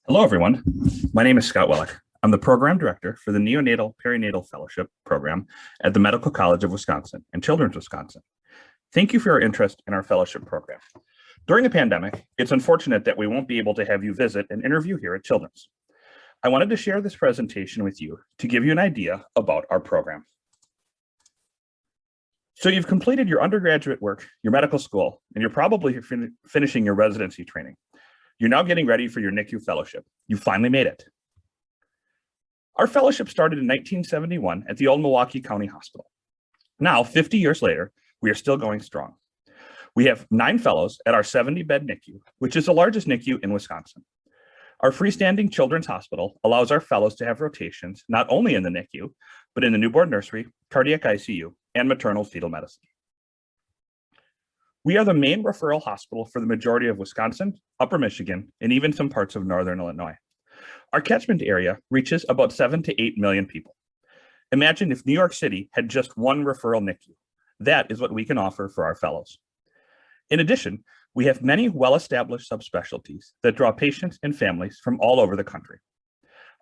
Hello, everyone. My name is Scott Wellick. I'm the Program Director for the Neonatal Perinatal Fellowship Program at the Medical College of Wisconsin and Children's Wisconsin. Thank you for your interest in our fellowship program. During the pandemic, it's unfortunate that we won't be able to have you visit and interview here at Children's. I wanted to share this presentation with you to give you an idea about our program. So you've completed your undergraduate work, your medical school, and you're probably finishing your residency training. You're now getting ready for your NICU fellowship. You finally made it. Our fellowship started in 1971 at the old Milwaukee County Hospital. Now, 50 years later, we are still going strong. We have 9 fellows at our 70-bed NICU, which is the largest NICU in Wisconsin. Our freestanding children's hospital allows our fellows to have rotations not only in the NICU, but in the newborn nursery, cardiac ICU, and maternal fetal medicine. We are the main referral hospital for the majority of Wisconsin, Upper Michigan, and even some parts of Northern Illinois. Our catchment area reaches about 7 to 8 million people. Imagine if New York City had just one referral NICU. That is what we can offer for our fellows. In addition, we have many well-established subspecialties that draw patients and families from all over the country.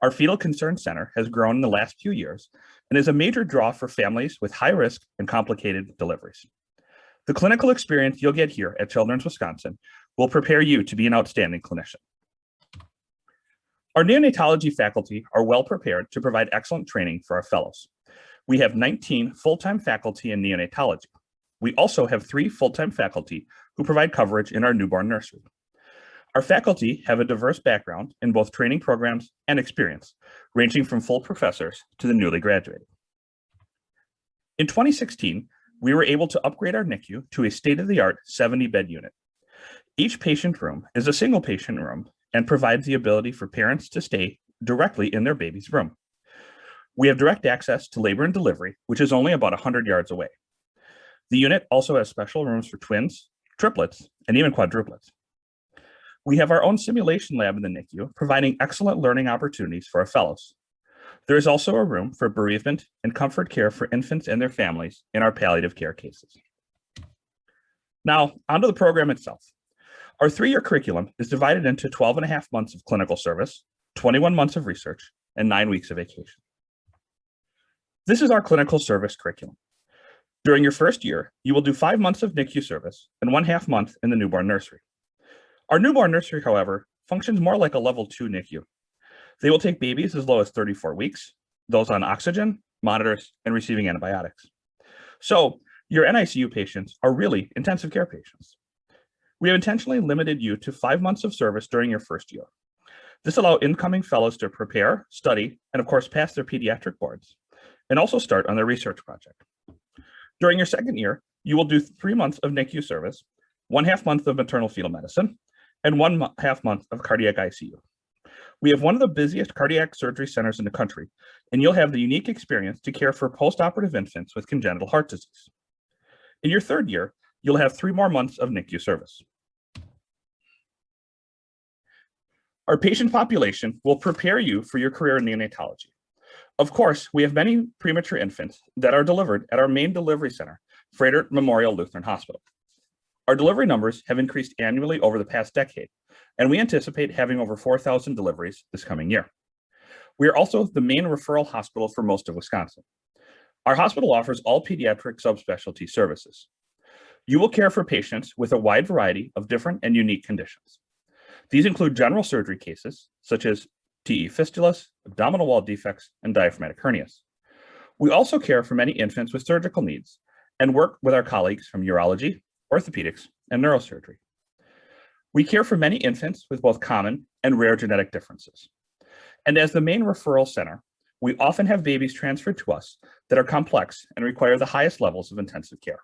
Our Fetal Concern Center has grown in the last few years and is a major draw for families with high risk and complicated deliveries. The clinical experience you'll get here at Children's Wisconsin will prepare you to be an outstanding clinician. Our neonatology faculty are well prepared to provide excellent training for our fellows. We have 19 full-time faculty in neonatology. We also have 3 full-time faculty who provide coverage in our newborn nursery. Our faculty have a diverse background in both training programs and experience, ranging from full professors to the newly graduated. In 2016, we were able to upgrade our NICU to a state-of-the-art 70-bed unit. Each patient room is a single patient room and provides the ability for parents to stay directly in their baby's room. We have direct access to labor and delivery, which is only about 100 yards away. The unit also has special rooms for twins, triplets, and even quadruplets. We have our own simulation lab in the NICU, providing excellent learning opportunities for our fellows. There is also a room for bereavement and comfort care for infants and their families in our palliative care cases. Now, onto the program itself. Our 3-year curriculum is divided into 12 and a half months of clinical service, 21 months of research, and 9 weeks of vacation. This is our clinical service curriculum. During your first year, you will do 5 months of NICU service and 1/2 month in the newborn nursery. Our newborn nursery, however, functions more like a level 2 NICU. They will take babies as low as 34 weeks, those on oxygen, monitors, and receiving antibiotics. So your NICU patients are really intensive care patients. We have intentionally limited you to 5 months of service during your first year. This allows incoming fellows to prepare, study, and of course pass their pediatric boards, and also start on their research project. During your second year, you will do 3 months of NICU service, 1/2 month of maternal fetal medicine, and 1/2 month of cardiac ICU. We have one of the busiest cardiac surgery centers in the country, and you'll have the unique experience to care for postoperative infants with congenital heart disease. In your third year, you'll have 3 more months of NICU service. Our patient population will prepare you for your career in neonatology. Of course, we have many premature infants that are delivered at our main delivery center, Froedtert Memorial Lutheran Hospital. Our delivery numbers have increased annually over the past decade, and we anticipate having over 4,000 deliveries this coming year. We are also the main referral hospital for most of Wisconsin. Our hospital offers all pediatric subspecialty services. You will care for patients with a wide variety of different and unique conditions. These include general surgery cases, such as TE fistulas, abdominal wall defects, and diaphragmatic hernias. We also care for many infants with surgical needs and work with our colleagues from urology, orthopedics, and neurosurgery. We care for many infants with both common and rare genetic differences. And as the main referral center, we often have babies transferred to us that are complex and require the highest levels of intensive care.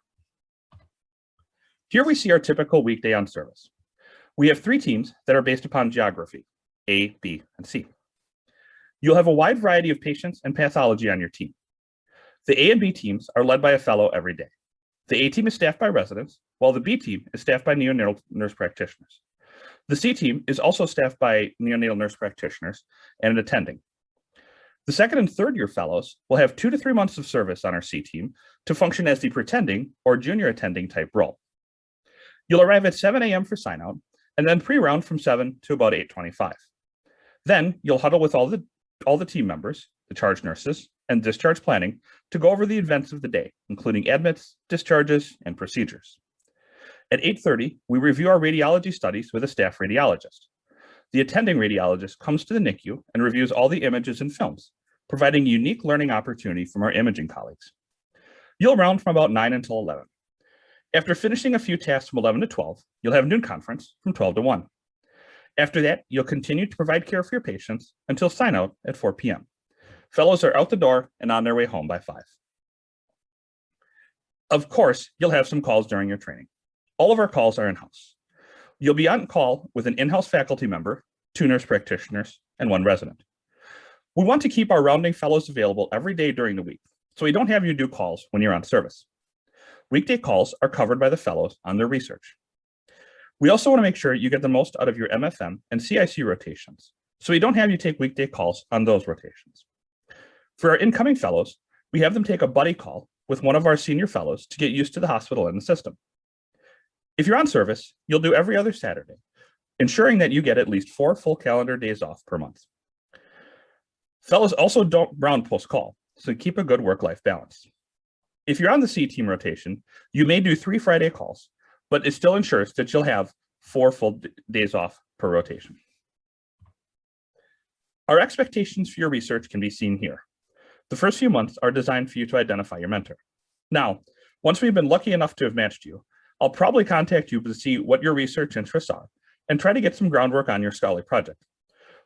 Here we see our typical weekday on service. We have 3 teams that are based upon geography, A, B, and C. You'll have a wide variety of patients and pathology on your team. The A and B teams are led by a fellow every day. The A team is staffed by residents, while the B team is staffed by neonatal nurse practitioners. The C team is also staffed by neonatal nurse practitioners and an attending. The second and third year fellows will have 2 to 3 months of service on our C team to function as the pretending or junior attending type role. You'll arrive at 7 a.m. for sign out and then pre-round from 7 to about 8:25. Then you'll huddle with all the team members, the charge nurses, and discharge planning to go over the events of the day, including admits, discharges, and procedures. At 8:30, we review our radiology studies with a staff radiologist. The attending radiologist comes to the NICU and reviews all the images and films, providing a unique learning opportunity from our imaging colleagues. You'll round from about 9 until 11. After finishing a few tasks from 11 to 12, you'll have noon conference from 12 to 1. After that, you'll continue to provide care for your patients until sign out at 4 p.m. Fellows are out the door and on their way home by 5. Of course, you'll have some calls during your training. All of our calls are in-house. You'll be on call with an in-house faculty member, 2 nurse practitioners, and 1 resident. We want to keep our rounding fellows available every day during the week, so we don't have you do calls when you're on service. Weekday calls are covered by the fellows on their research. We also want to make sure you get the most out of your MFM and CIC rotations, so we don't have you take weekday calls on those rotations. For our incoming fellows, we have them take a buddy call with one of our senior fellows to get used to the hospital and the system. If you're on service, you'll do every other Saturday, ensuring that you get at least 4 full calendar days off per month. Fellows also don't round post-call, so keep a good work-life balance. If you're on the C team rotation, you may do 3 Friday calls, but it still ensures that you'll have 4 full days off per rotation. Our expectations for your research can be seen here. The first few months are designed for you to identify your mentor. Now, once we've been lucky enough to have matched you, I'll probably contact you to see what your research interests are and try to get some groundwork on your scholarly project.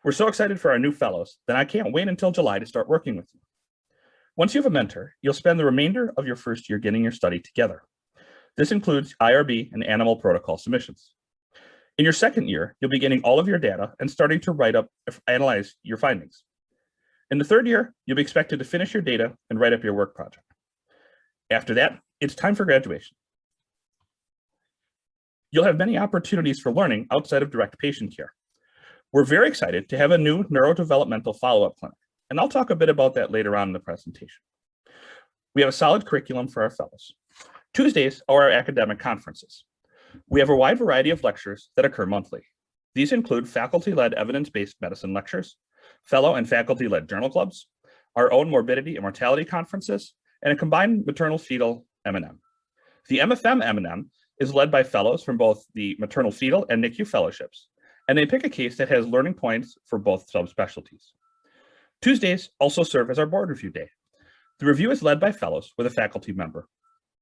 We're so excited for our new fellows that I can't wait until July to start working with you. Once you have a mentor, you'll spend the remainder of your first year getting your study together. This includes IRB and animal protocol submissions. In your second year, you'll be getting all of your data and starting to analyze your findings. In the third year, you'll be expected to finish your data and write up your work project. After that, it's time for graduation. You'll have many opportunities for learning outside of direct patient care. We're very excited to have a new neurodevelopmental follow-up clinic, and I'll talk a bit about that later on in the presentation. We have a solid curriculum for our fellows. Tuesdays are our academic conferences. We have a wide variety of lectures that occur monthly. These include faculty-led evidence-based medicine lectures, fellow and faculty-led journal clubs, our own morbidity and mortality conferences, and a combined maternal-fetal M&M. The MFM M&M is led by fellows from both the maternal-fetal and NICU fellowships, and they pick a case that has learning points for both subspecialties. Tuesdays also serve as our board review day. The review is led by fellows with a faculty member.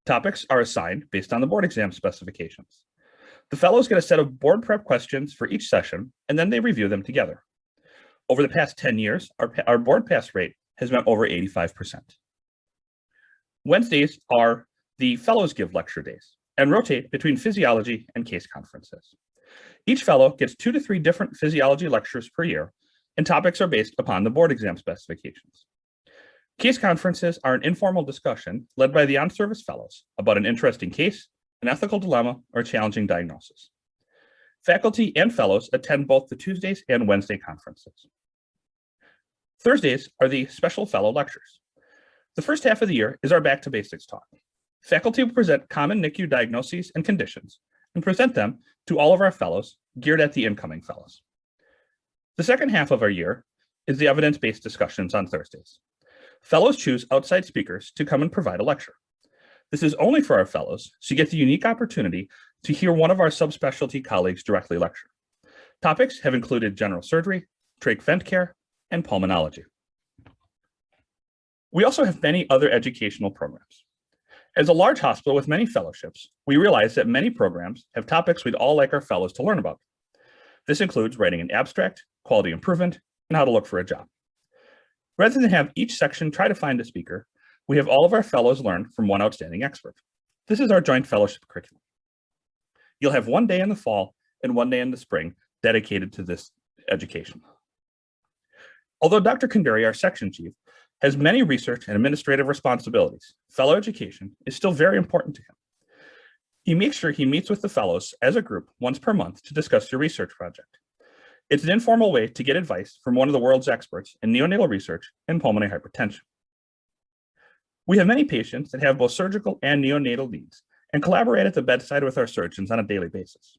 Topics are assigned based on the board exam specifications. The fellows get a set of board prep questions for each session, and then they review them together. Over the past 10 years, our board pass rate has been over 85%. Wednesdays are the fellows give lecture days and rotate between physiology and case conferences. Each fellow gets 2 to 3 different physiology lectures per year, and topics are based upon the board exam specifications. Case conferences are an informal discussion led by the on-service fellows about an interesting case, an ethical dilemma, or challenging diagnosis. Faculty and fellows attend both the Tuesdays and Wednesday conferences. Thursdays are the special fellow lectures. The first half of the year is our Back to Basics talk. Faculty will present common NICU diagnoses and conditions and present them to all of our fellows, geared at the incoming fellows. The second half of our year is the evidence-based discussions on Thursdays. Fellows choose outside speakers to come and provide a lecture. This is only for our fellows, so you get the unique opportunity to hear one of our subspecialty colleagues directly lecture. Topics have included general surgery, trach vent care, and pulmonology. We also have many other educational programs. As a large hospital with many fellowships, we realize that many programs have topics we'd all like our fellows to learn about. This includes writing an abstract, quality improvement, and how to look for a job. Rather than have each section try to find a speaker, we have all of our fellows learn from one outstanding expert. This is our joint fellowship curriculum. You'll have 1 day in the fall and 1 day in the spring dedicated to this education. Although Dr. Kanduri, our section chief, has many research and administrative responsibilities, fellow education is still very important to him. He makes sure he meets with the fellows as a group once per month to discuss your research project. It's an informal way to get advice from one of the world's experts in neonatal research and pulmonary hypertension. We have many patients that have both surgical and neonatal needs and collaborate at the bedside with our surgeons on a daily basis.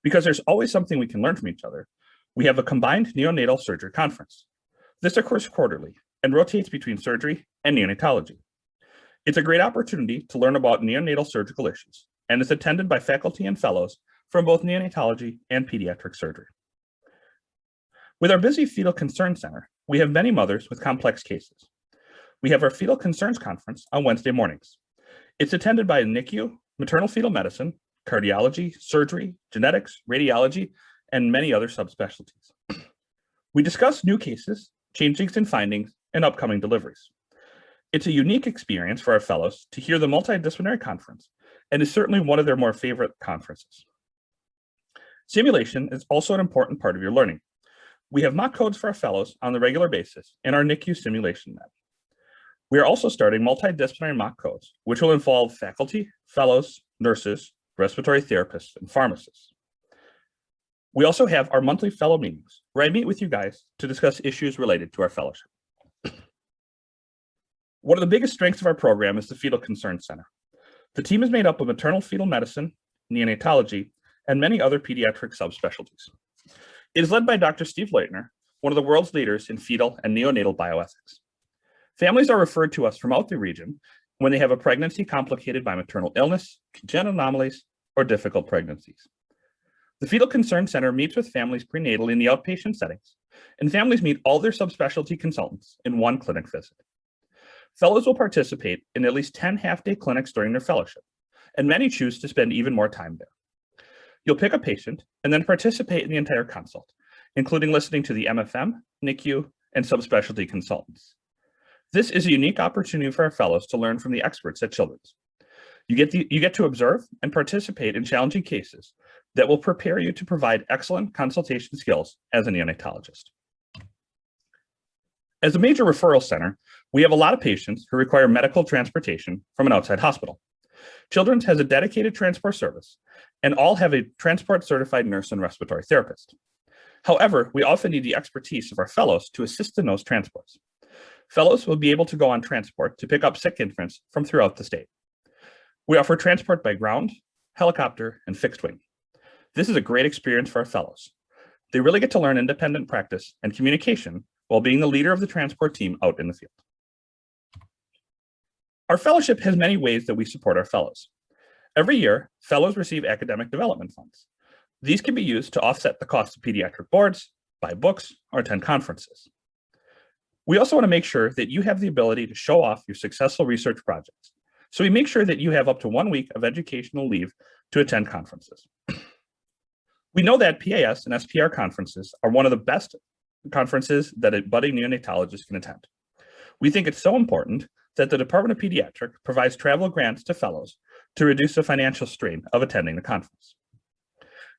Because there's always something we can learn from each other, We have a combined neonatal surgery conference. This occurs quarterly and rotates between surgery and neonatology. It's a great opportunity to learn about neonatal surgical issues and is attended by faculty and fellows from both neonatology and pediatric surgery. With our busy Fetal Concern Center, we have many mothers with complex cases. We have our Fetal Concerns Conference on Wednesday mornings. It's attended by NICU, maternal fetal medicine, cardiology, surgery, genetics, radiology, and many other subspecialties. We discuss new cases, changes in findings, and upcoming deliveries. It's a unique experience for our fellows to hear the multidisciplinary conference and is certainly one of their more favorite conferences. Simulation is also an important part of your learning. We have mock codes for our fellows on a regular basis in our NICU simulation lab. We are also starting multidisciplinary mock codes, which will involve faculty, fellows, nurses, respiratory therapists, and pharmacists. We also have our monthly fellow meetings, where I meet with you guys to discuss issues related to our fellowship. One of the biggest strengths of our program is the Fetal Concern Center. The team is made up of maternal fetal medicine, neonatology, and many other pediatric subspecialties. It is led by Dr. Steve Leutner, one of the world's leaders in fetal and neonatal bioethics. Families are referred to us from out the region when they have a pregnancy complicated by maternal illness, congenital anomalies, or difficult pregnancies. The Fetal Concern Center meets with families prenatal in the outpatient settings, and families meet all their subspecialty consultants in one clinic visit. Fellows will participate in at least 10 half-day clinics during their fellowship, and many choose to spend even more time there. You'll pick a patient and then participate in the entire consult, including listening to the MFM, NICU, and subspecialty consultants. This is a unique opportunity for our fellows to learn from the experts at Children's. You get to observe and participate in challenging cases that will prepare you to provide excellent consultation skills as a neonatologist. As a major referral center, we have a lot of patients who require medical transportation from an outside hospital. Children's has a dedicated transport service, and all have a transport-certified nurse and respiratory therapist. However, we often need the expertise of our fellows to assist in those transports. Fellows will be able to go on transport to pick up sick infants from throughout the state. We offer transport by ground, helicopter, and fixed wing. This is a great experience for our fellows. They really get to learn independent practice and communication while being the leader of the transport team out in the field. Our fellowship has many ways that we support our fellows. Every year, fellows receive academic development funds. These can be used to offset the cost of pediatric boards, buy books, or attend conferences. We also want to make sure that you have the ability to show off your successful research projects. So we make sure that you have up to 1 week of educational leave to attend conferences. We know that PAS and SPR conferences are one of the best conferences that a budding neonatologist can attend. We think it's so important that the Department of Pediatrics provides travel grants to fellows to reduce the financial strain of attending the conference.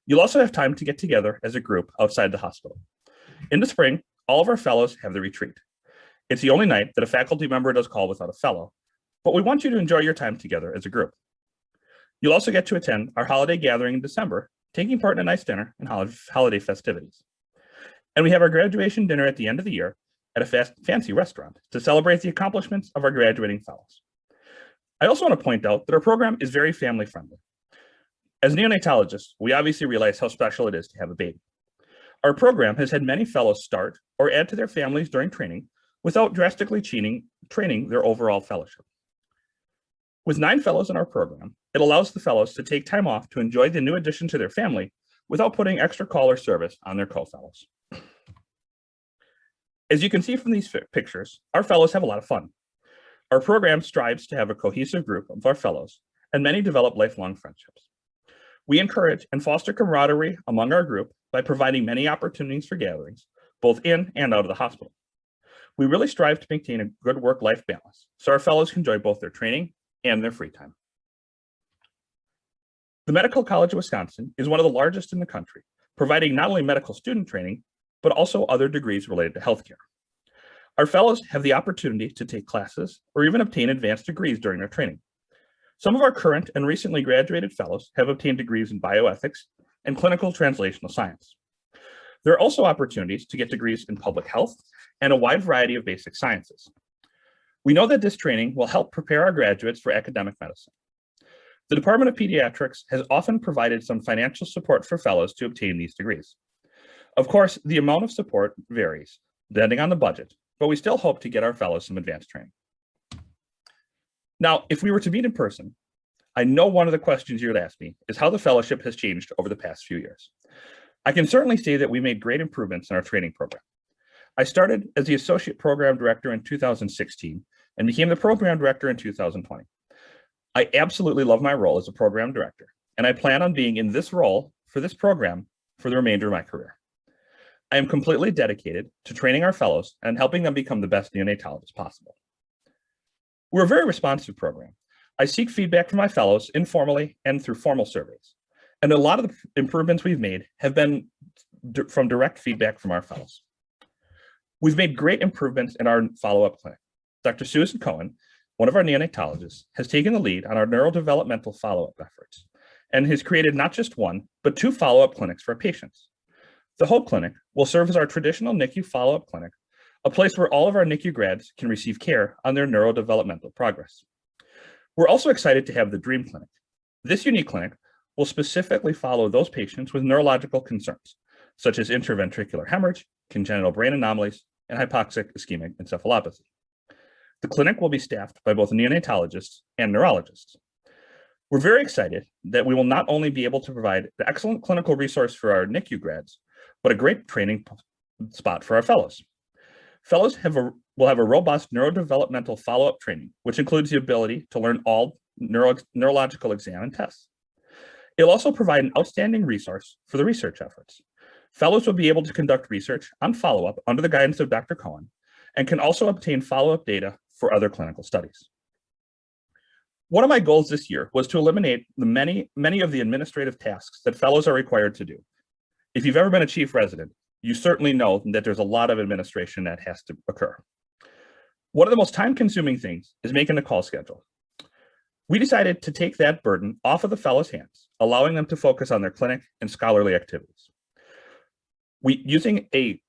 You'll also have time to get together as a group outside the hospital. In the spring, all of our fellows have the retreat. It's the only night that a faculty member does call without a fellow, but we want you to enjoy your time together as a group. You'll also get to attend our holiday gathering in December, taking part in a nice dinner and holiday festivities. And we have our graduation dinner at the end of the year at a fancy restaurant to celebrate the accomplishments of our graduating fellows. I also want to point out that our program is very family friendly. As neonatologists, we obviously realize how special it is to have a baby. Our program has had many fellows start or add to their families during training without drastically training their overall fellowship. With 9 fellows in our program, it allows the fellows to take time off to enjoy the new addition to their family without putting extra call or service on their co-fellows. As you can see from these pictures, our fellows have a lot of fun. Our program strives to have a cohesive group of our fellows, and many develop lifelong friendships. We encourage and foster camaraderie among our group by providing many opportunities for gatherings, both in and out of the hospital. We really strive to maintain a good work-life balance, so our fellows can enjoy both their training and their free time. The Medical College of Wisconsin is one of the largest in the country, providing not only medical student training, but also other degrees related to healthcare. Our fellows have the opportunity to take classes or even obtain advanced degrees during their training. Some of our current and recently graduated fellows have obtained degrees in bioethics and clinical translational science. There are also opportunities to get degrees in public health and a wide variety of basic sciences. We know that this training will help prepare our graduates for academic medicine. The Department of Pediatrics has often provided some financial support for fellows to obtain these degrees. Of course, the amount of support varies depending on the budget, but we still hope to get our fellows some advanced training. Now, if we were to meet in person, I know one of the questions you'd ask me is how the fellowship has changed over the past few years. I can certainly say that we made great improvements in our training program. I started as the Associate Program Director in 2016 and became the Program Director in 2020. I absolutely love my role as a Program Director, and I plan on being in this role for this program for the remainder of my career. I am completely dedicated to training our fellows and helping them become the best neonatologists possible. We're a very responsive program. I seek feedback from my fellows informally and through formal surveys. And a lot of the improvements we've made have been from direct feedback from our fellows. We've made great improvements in our follow-up clinic. Dr. Susan Cohen, one of our neonatologists, has taken the lead on our neurodevelopmental follow-up efforts and has created not just one, but 2 follow-up clinics for our patients. The Hope Clinic will serve as our traditional NICU follow-up clinic, a place where all of our NICU grads can receive care on their neurodevelopmental progress. We're also excited to have the Dream Clinic. This unique clinic will specifically follow those patients with neurological concerns, such as intraventricular hemorrhage, congenital brain anomalies, and hypoxic ischemic encephalopathy. The clinic will be staffed by both neonatologists and neurologists. We're very excited that we will not only be able to provide the excellent clinical resource for our NICU grads, but a great training spot for our fellows. Fellows will have a robust neurodevelopmental follow-up training, which includes the ability to learn all neurological exam and tests. It'll also provide an outstanding resource for the research efforts. Fellows will be able to conduct research on follow-up under the guidance of Dr. Cohen and can also obtain follow-up data for other clinical studies. One of my goals this year was to eliminate the many of the administrative tasks that fellows are required to do. If you've ever been a chief resident, you certainly know that there's a lot of administration that has to occur. One of the most time-consuming things is making a call schedule. We decided to take that burden off of the fellows' hands, allowing them to focus on their clinic and scholarly activities. Using a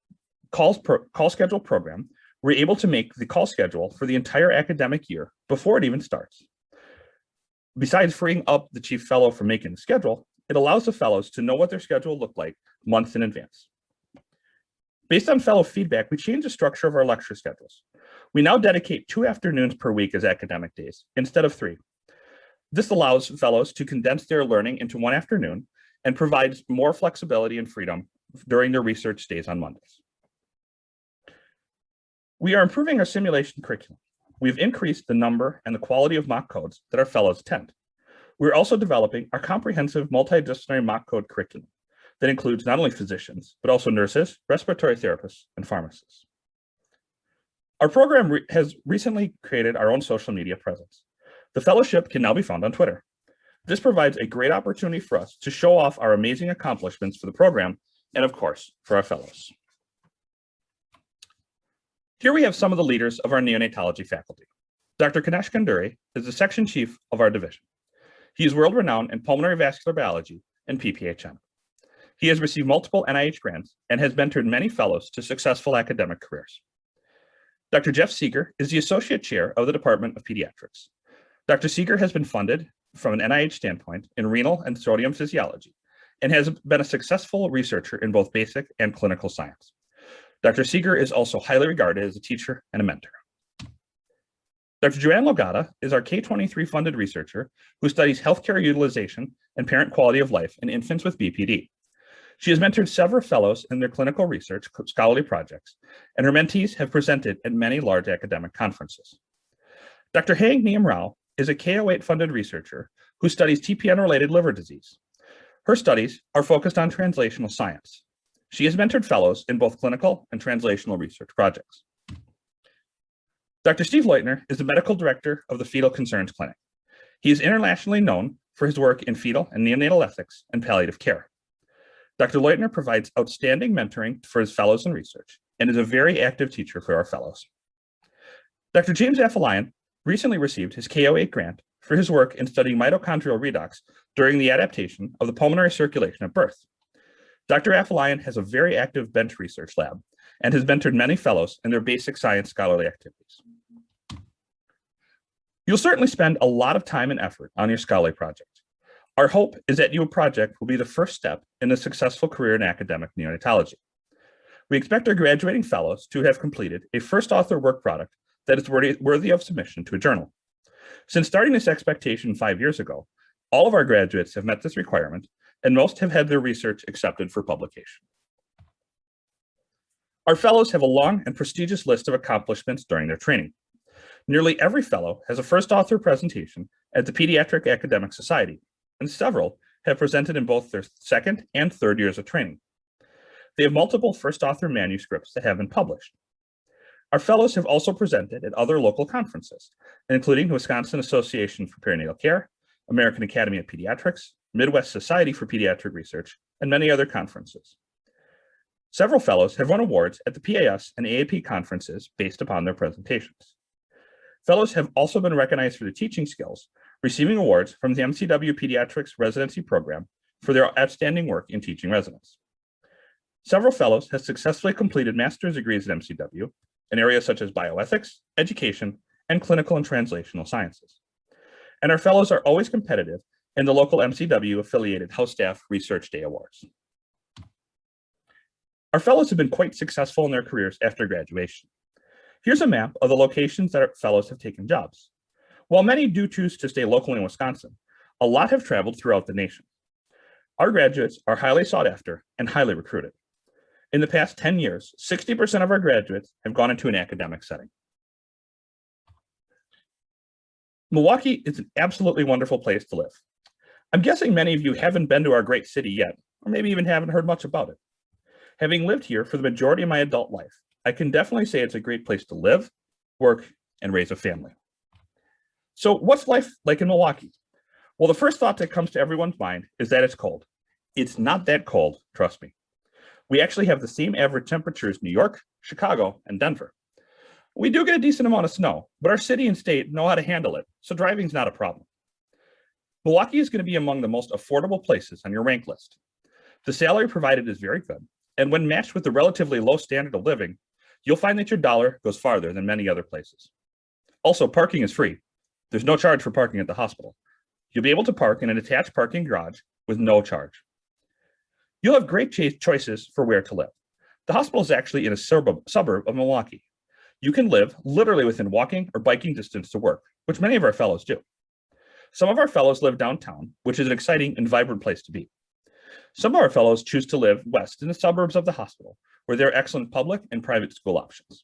call schedule program, we're able to make the call schedule for the entire academic year before it even starts. Besides freeing up the chief fellow from making the schedule, it allows the fellows to know what their schedule looked like months in advance. Based on fellow feedback, we changed the structure of our lecture schedules. We now dedicate 2 afternoons per week as academic days instead of 3. This allows fellows to condense their learning into 1 afternoon and provides more flexibility and freedom during their research days on Mondays. We are improving our simulation curriculum. We've increased the number and the quality of mock codes that our fellows attend. We're also developing our comprehensive multidisciplinary mock code curriculum that includes not only physicians, but also nurses, respiratory therapists, and pharmacists. Our program has recently created our own social media presence. The fellowship can now be found on Twitter. This provides a great opportunity for us to show off our amazing accomplishments for the program and, of course, for our fellows. Here we have some of the leaders of our neonatology faculty. Dr. Kanesh Kanduri is the section chief of our division. He is world-renowned in pulmonary vascular biology and PPHM. He has received multiple NIH grants and has mentored many fellows to successful academic careers. Dr. Jeff Seeger is the associate chair of the Department of Pediatrics. Dr. Seeger has been funded from an NIH standpoint in renal and sodium physiology and has been a successful researcher in both basic and clinical science. Dr. Seeger is also highly regarded as a teacher and a mentor. Dr. Joanne Logata is our K-23 funded researcher who studies healthcare utilization and parent quality of life in infants with BPD. She has mentored several fellows in their clinical research scholarly projects, and her mentees have presented at many large academic conferences. Dr. Hang Neem Rao is a K-08 funded researcher who studies TPN-related liver disease. Her studies are focused on translational science. She has mentored fellows in both clinical and translational research projects. Dr. Steve Leutner is the medical director of the Fetal Concerns Clinic. He is internationally known for his work in fetal and neonatal ethics and palliative care. Dr. Leutner provides outstanding mentoring for his fellows in research and is a very active teacher for our fellows. Dr. James Afalayan recently received his K-08 grant for his work in studying mitochondrial redox during the adaptation of the pulmonary circulation at birth. Dr. Afalayan has a very active bench research lab and has mentored many fellows in their basic science scholarly activities. You'll certainly spend a lot of time and effort on your scholarly project. Our hope is that your project will be the first step in a successful career in academic neonatology. We expect our graduating fellows to have completed a first author work product that is worthy of submission to a journal. Since starting this expectation 5 years ago, all of our graduates have met this requirement, and most have had their research accepted for publication. Our fellows have a long and prestigious list of accomplishments during their training. Nearly every fellow has a first author presentation at the Pediatric Academic Society, and several have presented in both their second and third years of training. They have multiple first author manuscripts that have been published. Our fellows have also presented at other local conferences, including the Wisconsin Association for Perinatal Care, American Academy of Pediatrics, Midwest Society for Pediatric Research, and many other conferences. Several fellows have won awards at the PAS and AAP conferences based upon their presentations. Fellows have also been recognized for their teaching skills, receiving awards from the MCW Pediatrics Residency Program for their outstanding work in teaching residents. Several fellows have successfully completed master's degrees at MCW in areas such as bioethics, education, and clinical and translational sciences. And our fellows are always competitive in the local MCW-affiliated House Staff Research Day Awards. Our fellows have been quite successful in their careers after graduation. Here's a map of the locations that our fellows have taken jobs. While many do choose to stay locally in Wisconsin, a lot have traveled throughout the nation. Our graduates are highly sought after and highly recruited. In the past 10 years, 60% of our graduates have gone into an academic setting. Milwaukee is an absolutely wonderful place to live. I'm guessing many of you haven't been to our great city yet, or maybe even haven't heard much about it. Having lived here for the majority of my adult life, I can definitely say it's a great place to live, work, and raise a family. So what's life like in Milwaukee? Well, the first thought that comes to everyone's mind is that it's cold. It's not that cold, trust me. We actually have the same average temperature as New York, Chicago, and Denver. We do get a decent amount of snow, but our city and state know how to handle it, so driving's not a problem. Milwaukee is going to be among the most affordable places on your rank list. The salary provided is very good, and when matched with the relatively low standard of living, you'll find that your dollar goes farther than many other places. Also, parking is free. There's no charge for parking at the hospital. You'll be able to park in an attached parking garage with no charge. You'll have great choices for where to live. The hospital is actually in a suburb of Milwaukee. You can live literally within walking or biking distance to work, which many of our fellows do. Some of our fellows live downtown, which is an exciting and vibrant place to be. Some of our fellows choose to live west in the suburbs of the hospital, where there are excellent public and private school options.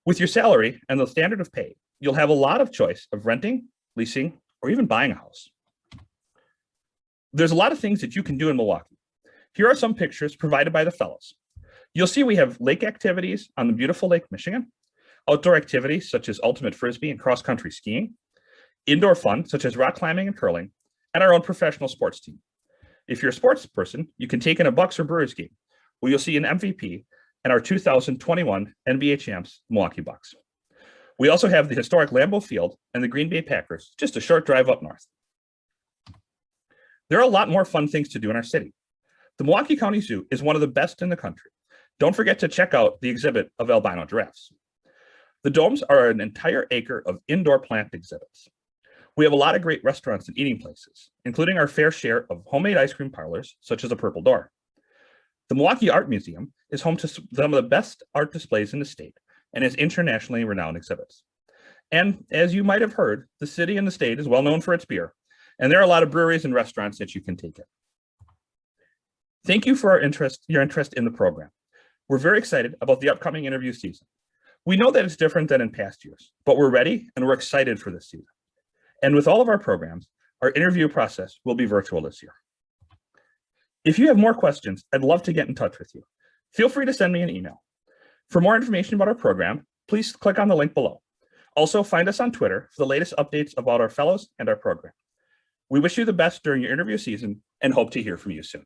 With your salary and the standard of pay, you'll have a lot of choice of renting, leasing, or even buying a house. There's a lot of things that you can do in Milwaukee. Here are some pictures provided by the fellows. You'll see we have lake activities on the beautiful Lake Michigan, outdoor activities such as ultimate frisbee and cross-country skiing, indoor fun such as rock climbing and curling, and our own professional sports team. If you're a sports person, you can take in a Bucks or Brewers game, where you'll see an MVP and our 2021 NBA champs, Milwaukee Bucks. We also have the historic Lambeau Field and the Green Bay Packers, just a short drive up north. There are a lot more fun things to do in our city. The Milwaukee County Zoo is one of the best in the country. Don't forget to check out the exhibit of albino giraffes. The domes are an entire acre of indoor plant exhibits. We have a lot of great restaurants and eating places, including our fair share of homemade ice cream parlors, such as the Purple Door. The Milwaukee Art Museum is home to some of the best art displays in the state and has internationally renowned exhibits. And as you might have heard, the city and the state is well known for its beer, and there are a lot of breweries and restaurants that you can take in. Thank you for your interest in the program. We're very excited about the upcoming interview season. We know that it's different than in past years, but we're ready and we're excited for this season. And with all of our programs, our interview process will be virtual this year. If you have more questions, I'd love to get in touch with you. Feel free to send me an email. For more information about our program, please click on the link below. Also, find us on Twitter for the latest updates about our fellows and our program. We wish you the best during your interview season and hope to hear from you soon.